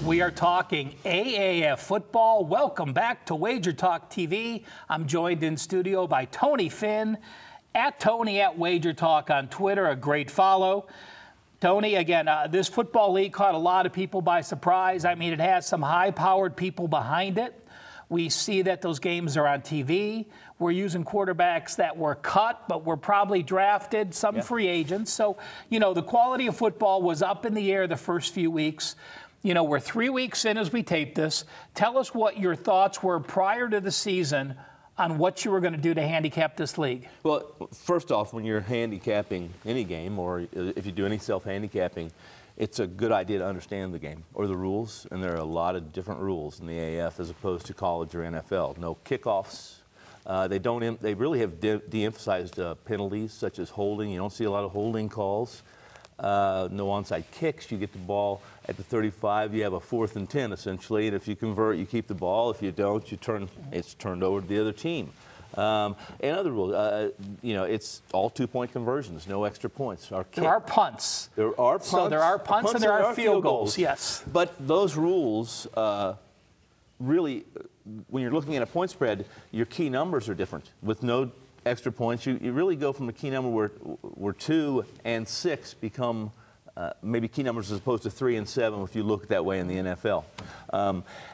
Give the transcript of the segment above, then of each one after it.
We are talking AAF football. Welcome back to WagerTalk TV. I'm joined in studio by Tony Finn, at Tony at WagerTalk on Twitter, a great follow. Tony, again, this football league caught a lot of people by surprise. I mean, it has some high-powered people behind it. We see that those games are on TV. We're using quarterbacks that were cut, but were probably drafted, some free agents. So, you know, the quality of football was up in the air the first few weeks. You know, we're 3 weeks in as we tape this. Tell us what your thoughts were prior to the season on what you were going to do to handicap this league. Well, first off, when you're handicapping any game, or if you do any self-handicapping, it's a good idea to understand the game or the rules, and there are a lot of different rules in the AAF as opposed to college or NFL. No kickoffs. They really have de-emphasized penalties such as holding. You don't see a lot of holding calls. No onside kicks. You get the ball at the 35. You have a 4th and 10 essentially, and if you convert, you keep the ball. If you don't, it's turned over to the other team. And other rules, you know, it's all 2-point conversions, no extra points. There are punts. There are punts. So there are punts and there are field goals. Yes. But those rules really, when you're looking at a point spread, your key numbers are different. With no extra points, you really go from a key number where 2 and 6 become maybe key numbers as opposed to 3 and 7 if you look at that way in the NFL.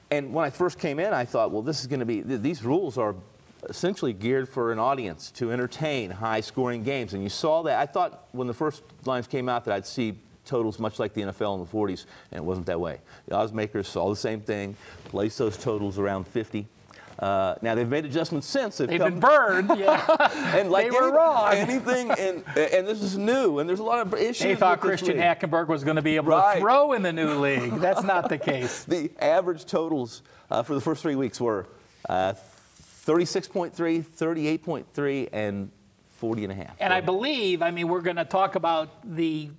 And when I first came in, I thought, well, this is going to be, these rules are essentially geared for an audience to entertain high-scoring games. And you saw that. I thought when the first lines came out that I'd see totals much like the NFL in the 40s, and it wasn't that way. The odds makers saw the same thing, placed those totals around 50. Now they've made adjustments since. They've been burned. Yeah. And like they were wrong. Anything, and this is new, and there's a lot of issues. They thought Christian Hackenberg was going to be able to throw in the new league. That's not the case. The average totals for the first 3 weeks were 36.3, 38.3, and 40.5. And I believe, I mean, we're going to talk about the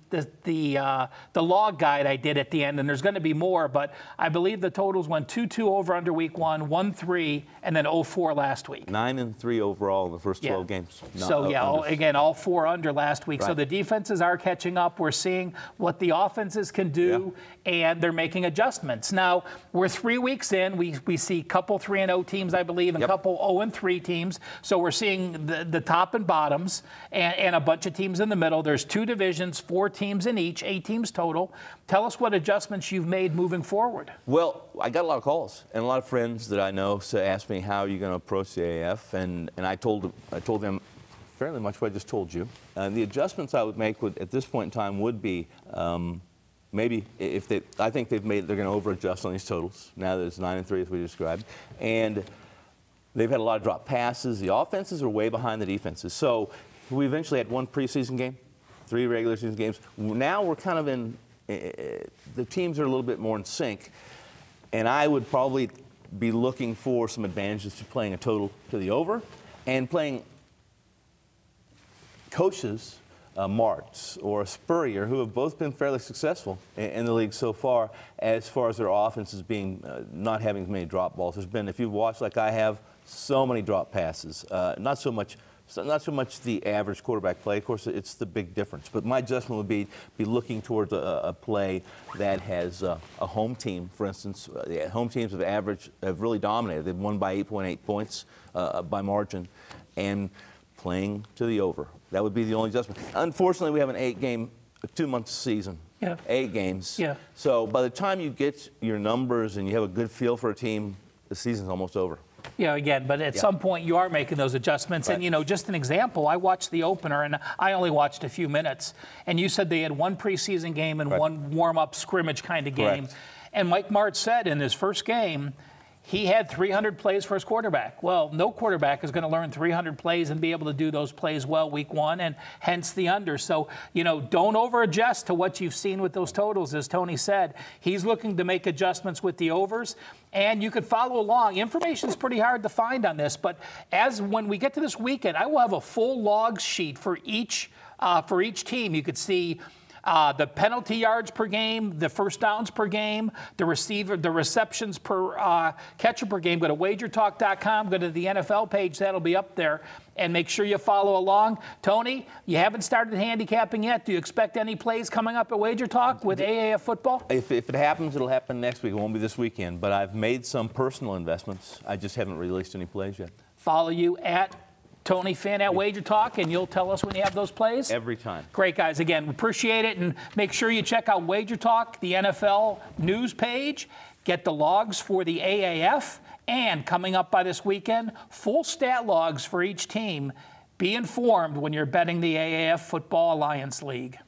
log guide I did at the end, and there's going to be more, but I believe the totals went 2-2 over under week 1, 1-3, and then 0-4 last week. 9 and 3 overall in the first 12 games. So yeah, again, all 4 under last week. Right. So the defenses are catching up. We're seeing what the offenses can do, and they're making adjustments. Now, we're 3 weeks in. We see a couple 3-0 teams, I believe, and a couple 0-3 teams. So we're seeing the top and bottom. And a bunch of teams in the middle. There's 2 divisions, 4 teams in each, 8 teams total. Tell us what adjustments you've made moving forward. Well, I got a lot of calls, and a lot of friends that I know asked me, how are you going to approach the AAF? And I told them fairly much what I just told you. The adjustments I would make at this point in time would be maybe if I think they're going to over-adjust on these totals now that it's 9 and 3 as we described. And they've had a lot of drop passes. The offenses are way behind the defenses. So we eventually had 1 preseason game, 3 regular season games. Now we're kind of in, the teams are a little bit more in sync. And I would probably be looking for some advantages to playing a total to the over and playing coaches, Martz or Spurrier, who have both been fairly successful in the league so far as their offenses being not having as many drop balls. There's been, if you've watched like I have, so many drop passes. Not so much the average quarterback play. Of course, it's the big difference. But my adjustment would be looking towards a play that has a home team. For instance, home teams have really dominated. They've won by 8.8 points by margin, and playing to the over. That would be the only adjustment. Unfortunately, we have an 8-game, 2-month season. Yeah. 8 games. Yeah. So by the time you get your numbers and you have a good feel for a team, the season's almost over. Yeah, again, but at some point you are making those adjustments. Right. And, you know, just an example, I watched the opener, and I only watched a few minutes. And you said they had 1 preseason game and 1 warm-up scrimmage kind of game. Correct. And Mike Martz said in his first game, he had 300 plays for his quarterback. Well, no quarterback is going to learn 300 plays and be able to do those plays well week 1, and hence the under. So, you know, don't over-adjust to what you've seen with those totals. As Tony said, he's looking to make adjustments with the overs, and you could follow along. Information is pretty hard to find on this, but when we get to this weekend, I will have a full log sheet for each team. You could see the penalty yards per game, the first downs per game, the receptions per catcher per game. Go to WagerTalk.com. Go to the NFL page. That'll be up there. And make sure you follow along. Tony, you haven't started handicapping yet. Do you expect any plays coming up at WagerTalk with AAF football? If it happens, it'll happen next week. It won't be this weekend. But I've made some personal investments. I just haven't released any plays yet. Follow you at Tony Finn at WagerTalk, and you'll tell us when you have those plays? Every time. Great, guys. Again, we appreciate it. And make sure you check out WagerTalk, the NFL news page. Get the logs for the AAF. And coming up by this weekend, full stat logs for each team. Be informed when you're betting the AAF Football Alliance League.